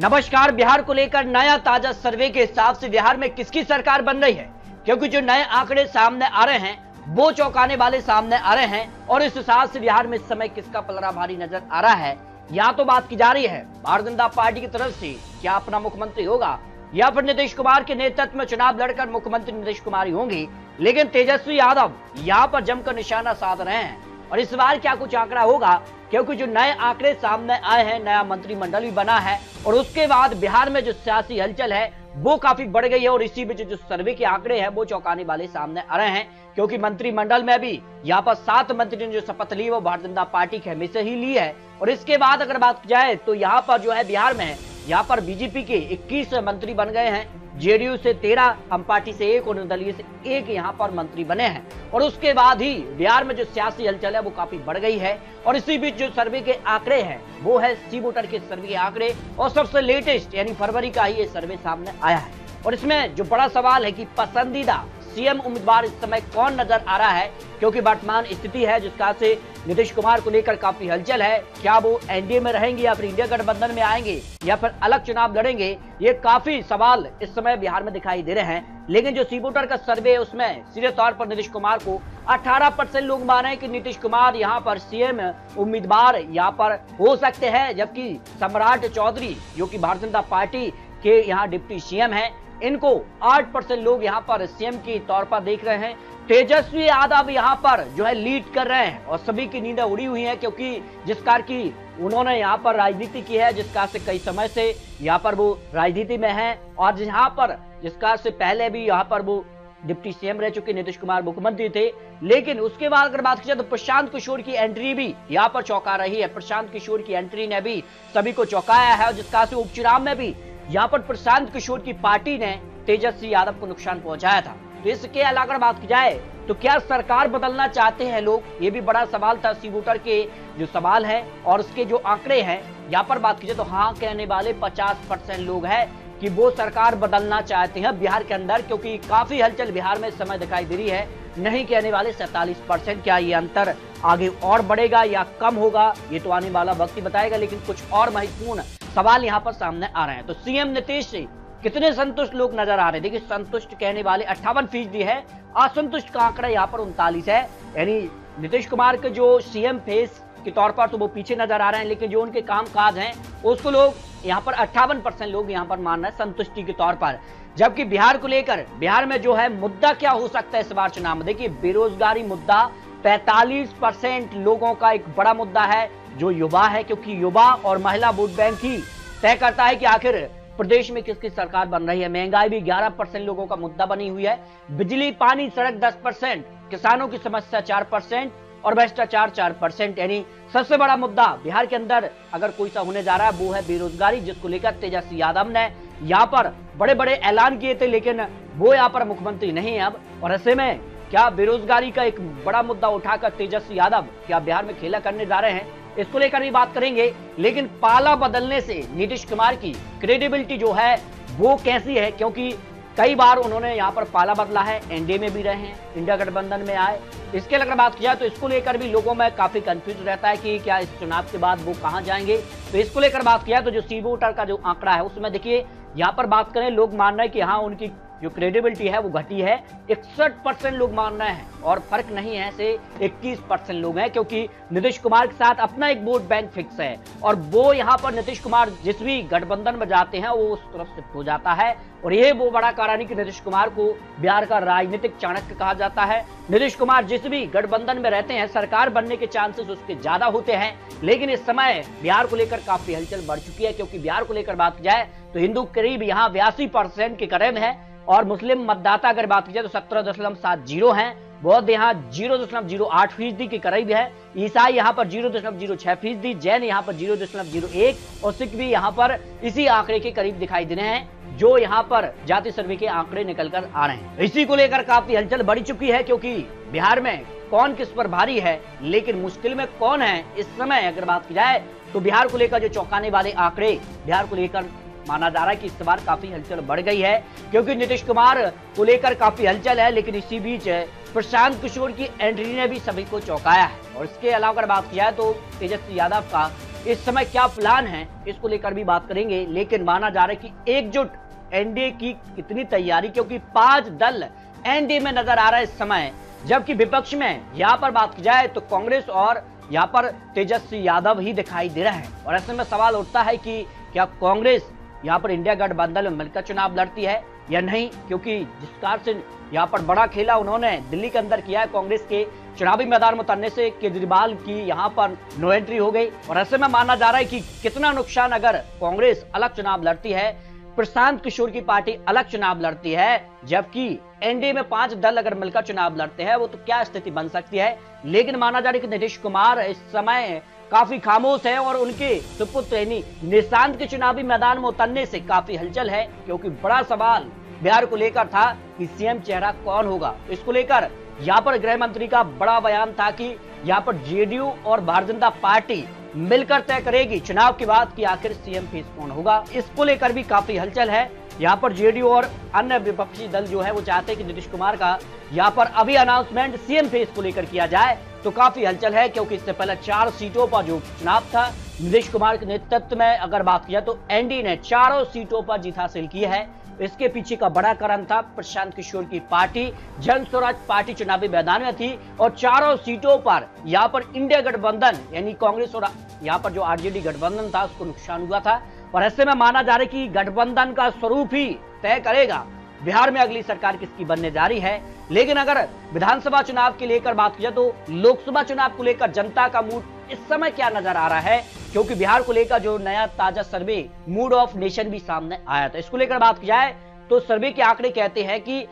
नमस्कार। बिहार को लेकर नया ताजा सर्वे के हिसाब से बिहार में किसकी सरकार बन रही है, क्योंकि जो नए आंकड़े सामने आ रहे हैं वो चौंकाने वाले सामने आ रहे हैं और इस हिसाब से बिहार में इस समय किसका पलड़ा भारी नजर आ रहा है। यहाँ तो बात की जा रही है भारतीय जनता पार्टी की तरफ से क्या अपना मुख्यमंत्री होगा या फिर नीतीश कुमार के नेतृत्व में चुनाव लड़कर मुख्यमंत्री नीतीश कुमार ही होंगे, लेकिन तेजस्वी यादव यहाँ पर जमकर निशाना साध रहे हैं और इस बार क्या कुछ आंकड़ा होगा, क्योंकि जो नए आंकड़े सामने आए हैं, नया मंत्रिमंडल भी बना है और उसके बाद बिहार में जो सियासी हलचल है वो काफी बढ़ गई है और इसी बीच जो सर्वे के आंकड़े हैं वो चौंकाने वाले सामने आ रहे हैं, क्योंकि मंत्रिमंडल में भी यहाँ पर 7 मंत्री ने जो शपथ ली वो भारतीय जनता पार्टी के हमें से ही ली है। और इसके बाद अगर बात की जाए तो यहाँ पर जो है बिहार में यहाँ पर बीजेपी के 21 मंत्री बन गए हैं, जेडीयू से 13, हम पार्टी से 1 और निर्दलीय से 1 यहाँ पर मंत्री बने हैं। और उसके बाद ही बिहार में जो सियासी हलचल है वो काफी बढ़ गई है और इसी बीच जो सर्वे के आंकड़े हैं वो है सी वोटर के सर्वे के आंकड़े और सबसे लेटेस्ट यानी फरवरी का ही ये सर्वे सामने आया है। और इसमें जो बड़ा सवाल है कि पसंदीदा सीएम उम्मीदवार इस समय कौन नजर आ रहा है, क्योंकि वर्तमान स्थिति है जिसका से नीतीश कुमार को लेकर काफी हलचल है। क्या वो एनडीए में रहेंगे या फिर इंडिया गठबंधन में आएंगे या फिर अलग चुनाव लड़ेंगे, ये काफी सवाल इस समय बिहार में दिखाई दे रहे हैं। लेकिन जो सी वोटर का सर्वे है उसमें सीधे तौर पर नीतीश कुमार को 18% लोग मान रहे हैं कि नीतीश कुमार यहाँ पर सीएम उम्मीदवार यहाँ पर हो सकते हैं, जबकि सम्राट चौधरी जो कि भारतीय जनता पार्टी के यहाँ डिप्टी सीएम है, इनको 8% लोग यहाँ पर सीएम के तौर पर देख रहे हैं। तेजस्वी यादव यहाँ पर जो है लीड कर रहे हैं और सभी की नींदें उड़ी हुई हैं, क्योंकि जिस कार की उन्होंने यहाँ पर राजनीति की है, जिस कार से कई समय से यहाँ पर वो राजनीति में है और यहाँ पर जिस कार से पहले भी यहाँ पर वो डिप्टी सीएम रह चुके नीतीश कुमार मुख्यमंत्री थे। लेकिन उसके बाद अगर बात की जाए तो प्रशांत किशोर की एंट्री भी यहाँ पर चौंका रही है। प्रशांत किशोर की एंट्री ने भी सभी को चौंकाया है और जिस कार से उपचुनाव में भी यहाँ पर प्रशांत किशोर की पार्टी ने तेजस्वी यादव को नुकसान पहुंचाया था। तो इसके अलावा अगर बात की जाए तो क्या सरकार बदलना चाहते हैं लोग, ये भी बड़ा सवाल था सी वोटर के जो सवाल है। और उसके जो आंकड़े हैं यहाँ पर बात की जाए तो हाँ कहने वाले 50% लोग हैं कि वो सरकार बदलना चाहते हैं बिहार के अंदर, क्योंकि काफी हलचल बिहार में इस समय दिखाई दे रही है। नहीं कहने वाले 47%। क्या ये अंतर आगे और बढ़ेगा या कम होगा, ये तो आने वाला वक्त ही बताएगा। लेकिन कुछ और महत्वपूर्ण सवाल यहाँ पर सामने आ रहे हैं। तो सीएम नीतीश से कितने संतुष्ट लोग नजर आ रहे हैं? देखिए, संतुष्ट कहने वाले 58% है, असंतुष्ट का आंकड़ा यहाँ पर 39 है। यानी नीतीश कुमार के जो सीएम फेस के तौर पर तो वो पीछे नजर आ रहे हैं, लेकिन जो उनके काम काज हैं उसको लोग यहाँ पर 58% लोग यहाँ पर मान रहे हैं संतुष्टि के तौर पर। जबकि बिहार को लेकर बिहार में जो है मुद्दा क्या हो सकता है इस बार चुनाव में, देखिए बेरोजगारी मुद्दा 45% लोगों का एक बड़ा मुद्दा है जो युवा है, क्योंकि युवा और महिला वोट बैंक ही तय करता है कि आखिर प्रदेश में किसकी सरकार बन रही है। महंगाई भी 11% लोगों का मुद्दा बनी हुई है। बिजली पानी सड़क 10%, किसानों की समस्या 4% और भ्रष्टाचार 4%। यानी सबसे बड़ा मुद्दा बिहार के अंदर अगर कोई सा होने जा रहा है वो है बेरोजगारी, जिसको लेकर तेजस्वी यादव ने यहाँ पर बड़े बड़े ऐलान किए थे, लेकिन वो यहाँ पर मुख्यमंत्री नहीं है अब। और ऐसे में क्या बेरोजगारी का एक बड़ा मुद्दा उठाकर तेजस्वी यादव क्या बिहार में खेला करने जा रहे हैं, इसको लेकर भी बात करेंगे। लेकिन पाला बदलने से नीतीश कुमार की क्रेडिबिलिटी जो है वो कैसी है, क्योंकि कई बार उन्होंने यहाँ पर पाला बदला है, एनडीए में भी रहे हैं, इंडिया गठबंधन में आए। इसके अगर बात की जाए तो इसको लेकर भी लोगों में काफी कंफ्यूज रहता है कि क्या इस चुनाव के बाद वो कहां जाएंगे। तो इसको लेकर बात किया तो जो सी वोटर का जो आंकड़ा है उसमें देखिए यहाँ पर बात करें, लोग मान रहे हैं कि हाँ उनकी जो क्रेडिबिलिटी है वो घटी है। 61% लोग मान रहे हैं और फर्क नहीं है से 21% लोग हैं, क्योंकि नीतीश कुमार के साथ अपना एक वोट बैंक फिक्स है और वो यहाँ पर नीतीश कुमार जिस भी गठबंधन में जाते हैं वो उस तरफ शिफ्ट हो जाता है। और ये वो बड़ा कारण है कि नीतीश कुमार को बिहार का राजनीतिक चाणक्य कहा जाता है। नीतीश कुमार जिस भी गठबंधन में रहते हैं सरकार बनने के चांसेस उसके ज्यादा होते हैं। लेकिन इस समय बिहार को लेकर काफी हलचल बढ़ चुकी है, क्योंकि बिहार को लेकर बात की जाए तो हिंदू करीब यहाँ 82% के करीब है और मुस्लिम मतदाता अगर बात की जाए तो 17.70 हैं। बौद्ध यहाँ 0.08% के करीब है। ईसाई यहाँ पर 0.06%, जैन यहाँ पर 0.01 और सिख भी यहाँ पर इसी आंकड़े के करीब दिखाई दे रहे हैं, जो यहाँ पर जाति सर्वे के आंकड़े निकल कर आ रहे हैं। इसी को लेकर काफी हलचल बढ़ चुकी है, क्योंकि बिहार में कौन किस पर भारी है लेकिन मुश्किल में कौन है इस समय अगर बात की जाए तो बिहार को लेकर जो चौंकाने वाले आंकड़े बिहार को लेकर माना जा रहा है कि इस बार काफी हलचल बढ़ गई है, क्योंकि नीतीश कुमार को लेकर काफी हलचल है। लेकिन इसी बीच प्रशांत किशोर की एंट्री ने भी सभी को चौंकाया है। और इसके अलावा अगर बात की जाए तो तेजस्वी यादव का इस समय क्या प्लान है, इसको लेकर भी बात करेंगे। लेकिन माना जा रहा है कि एकजुट एनडीए की कितनी तैयारी, क्योंकि 5 दल एनडीए में नजर आ रहा है इस समय, जबकि विपक्ष में यहां पर बात की जाए तो कांग्रेस और यहां पर तेजस्वी यादव ही दिखाई दे रहे हैं। और ऐसे में सवाल उठता है कि क्या कांग्रेस यहां पर इंडिया गठबंधन में मिलकर चुनाव लड़ती है या नहीं, क्योंकि जिस प्रकार से यहाँ पर बड़ा खेला उन्होंने दिल्ली के अंदर किया है, कांग्रेस के चुनावी मैदान में उतरने से केजरीवाल की यहाँ पर नो एंट्री हो गई। और ऐसे में माना जा रहा है कि कितना नुकसान अगर कांग्रेस अलग चुनाव लड़ती है, प्रशांत किशोर की पार्टी अलग चुनाव लड़ती है, जबकि एनडीए में 5 दल अगर मिलकर चुनाव लड़ते हैं, वो तो क्या स्थिति बन सकती है। लेकिन माना जा रहा है कि नीतीश कुमार इस समय काफी खामोश है और उनके सुपुत्र यानी निशांत के चुनावी मैदान में उतरने से काफी हलचल है, क्योंकि बड़ा सवाल बिहार को लेकर था कि सीएम चेहरा कौन होगा। इसको लेकर यहाँ पर गृह मंत्री का बड़ा बयान था कि यहाँ पर जेडीयू और भारतीय जनता पार्टी मिलकर तय करेगी चुनाव के बाद कि आखिर सीएम फेस कौन होगा। इसको लेकर भी काफी हलचल है। यहाँ पर जेडीयू और अन्य विपक्षी दल जो है वो चाहते हैं कि नीतीश कुमार का यहाँ पर अभी अनाउंसमेंट सीएम फेस को लेकर किया जाए, तो काफी हलचल है, क्योंकि इससे पहले 4 सीटों पर जो चुनाव था नीतीश कुमार के नेतृत्व में अगर बात की जाए तो एनडीए ने 4 सीटों पर जीत हासिल की है। इसके पीछे का बड़ा कारण था प्रशांत किशोर की पार्टी जन स्वराज पार्टी चुनावी मैदान में थी और 4 सीटों पर यहाँ पर इंडिया गठबंधन यानी कांग्रेस और यहाँ पर जो आरजेडी गठबंधन था उसको नुकसान हुआ था। और ऐसे में माना जा रहा है कि गठबंधन का स्वरूप ही तय करेगा बिहार में अगली सरकार किसकी बनने जा रही है। लेकिन अगर विधानसभा चुनाव के लेकर बात की जाए तो लोकसभा चुनाव को लेकर जनता का मूड इस समय क्या नजर आ रहा है, क्योंकि बिहार को लेकर जो नया ताजा सर्वे मूड ऑफ नेशन भी सामने आया था। इसको लेकर बात की जाए तो सर्वे के आंकड़े कहते हैं कि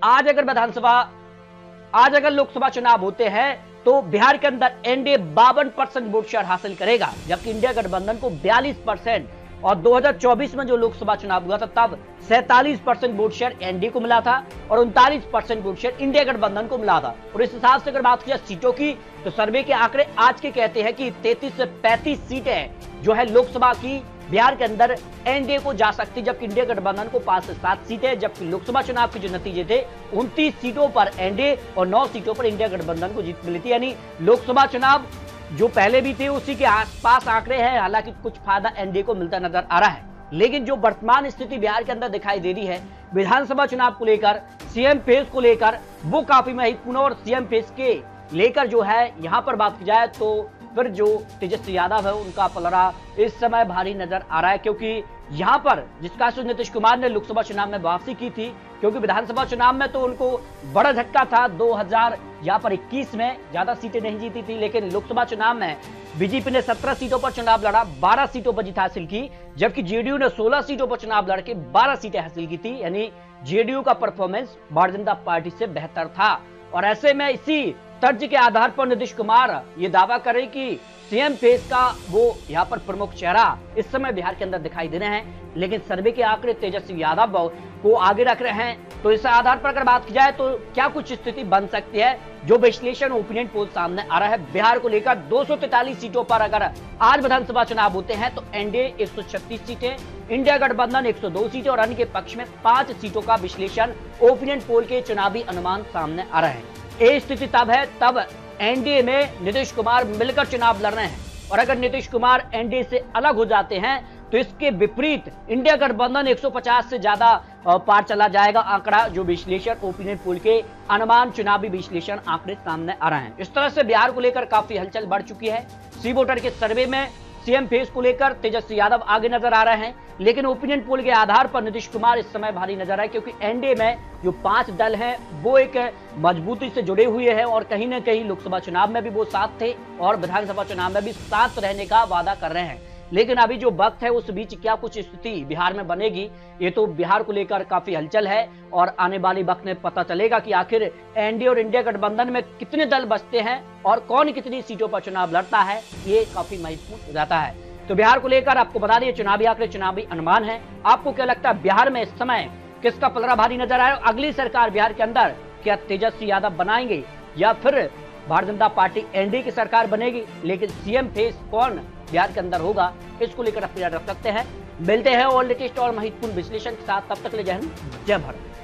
आज अगर लोकसभा चुनाव होते हैं तो बिहार के अंदर एनडीए 52% वोट शेयर हासिल करेगा, जबकि इंडिया गठबंधन को 42%। और 2024 में जो लोकसभा चुनाव हुआ था तब 47% वोट शेयर एनडीए को मिला था और 39% वोट शेयर इंडिया गठबंधन को मिला था। और इस हिसाब से अगर बात की जाए सीटों की तो सर्वे के आंकड़े आज के कहते हैं कि 33 से 35 सीटें जो है लोकसभा की बिहार के अंदर एनडीए को जा सकती, जबकि इंडिया गठबंधन को 5 से 7 सीटें। जबकि लोकसभा चुनाव के जो नतीजे थे 29 सीटों पर एनडीए और 9 सीटों पर इंडिया गठबंधन को जीत मिली थी। यानी लोकसभा चुनाव जो पहले भी थे उसी के आसपास आंकड़े हैं। हालांकि कुछ फायदा एनडीए को मिलता नजर आ रहा है, लेकिन जो वर्तमान स्थिति बिहार के अंदर दिखाई दे रही है विधानसभा चुनाव को लेकर, सीएम फेस को लेकर, वो काफी महत्वपूर्ण। और सीएम फेस के लेकर जो है यहाँ पर बात की जाए तो फिर जो तेजस्वी यादव है उनका पलड़ा इस समय भारी नजर आ रहा है, क्योंकि यहाँ पर जिसका नीतीश कुमार ने लोकसभा चुनाव में वापसी की थी, क्योंकि विधानसभा चुनाव में तो उनको बड़ा झटका था। 2021 में ज्यादा सीटें नहीं जीती थी, लेकिन लोकसभा चुनाव में बीजेपी ने 17 सीटों पर चुनाव लड़ा, 12 सीटों पर जीत हासिल की, जबकि जेडीयू ने 16 सीटों पर चुनाव लड़के 12 सीटें हासिल की थी। यानी जेडीयू का परफॉर्मेंस भारतीय जनता पार्टी से बेहतर था। और ऐसे में इसी तर्ज के आधार पर नीतीश कुमार ये दावा करे कि सीएम फेस का वो यहाँ पर प्रमुख चेहरा इस समय बिहार के अंदर दिखाई दे रहे हैं। लेकिन सर्वे के आंकड़े तेजस्वी यादव को आगे रख रहे हैं, तो इस आधार पर अगर बात की जाए तो क्या कुछ स्थिति बन सकती है। जो विश्लेषण ओपिनियन पोल सामने आ रहा है बिहार को लेकर 243 सीटों पर अगर आज विधानसभा चुनाव होते हैं तो एनडीए 136 सीटें, इंडिया गठबंधन 102 सीटें और अन्य के पक्ष में 5 सीटों का विश्लेषण ओपिनियन पोल के चुनावी अनुमान सामने आ रहे हैं। ये स्थिति तब है तब एनडीए में नीतीश कुमार मिलकर चुनाव लड़ रहे हैं, और अगर नीतीश कुमार एनडीए से अलग हो जाते हैं तो इसके विपरीत इंडिया गठबंधन 150 से ज्यादा पार चला जाएगा। आंकड़ा जो विश्लेषण ओपिनियन पोल के अनुमान चुनावी विश्लेषण आंकड़े सामने आ रहे हैं। इस तरह से बिहार को लेकर काफी हलचल बढ़ चुकी है। सी वोटर के सर्वे में सीएम फेस को लेकर तेजस्वी यादव आगे नजर आ रहे हैं, लेकिन ओपिनियन पोल के आधार पर नीतीश कुमार इस समय भारी नजर आए, क्योंकि एनडीए में जो 5 दल हैं वो एक मजबूती से जुड़े हुए हैं और कहीं न कहीं लोकसभा चुनाव में भी वो साथ थे और विधानसभा चुनाव में भी साथ रहने का वादा कर रहे हैं। लेकिन अभी जो वक्त है उस बीच क्या कुछ स्थिति बिहार में बनेगी, ये तो बिहार को लेकर काफी हलचल है और आने वाली वक्त में पता चलेगा कि आखिर एनडीए और इंडिया गठबंधन में कितने दल बचते हैं और कौन कितनी सीटों पर चुनाव लड़ता है, ये काफी महत्वपूर्ण हो जाता है। तो बिहार को लेकर आपको बता दें चुनावी आंकड़े चुनावी अनुमान है। आपको क्या लगता है बिहार में इस समय किसका पलड़ा भारी नजर आए? अगली सरकार बिहार के अंदर क्या तेजस्वी यादव बनाएंगे या फिर भारतीय जनता पार्टी एनडीए की सरकार बनेगी? लेकिन सीएम फेस कौन बिहार के अंदर होगा, इसको लेकर आप रख सकते हैं। मिलते हैं और लेटेस्ट और महत्वपूर्ण विश्लेषण के साथ, तब तक ले जय हिंद जय भारत।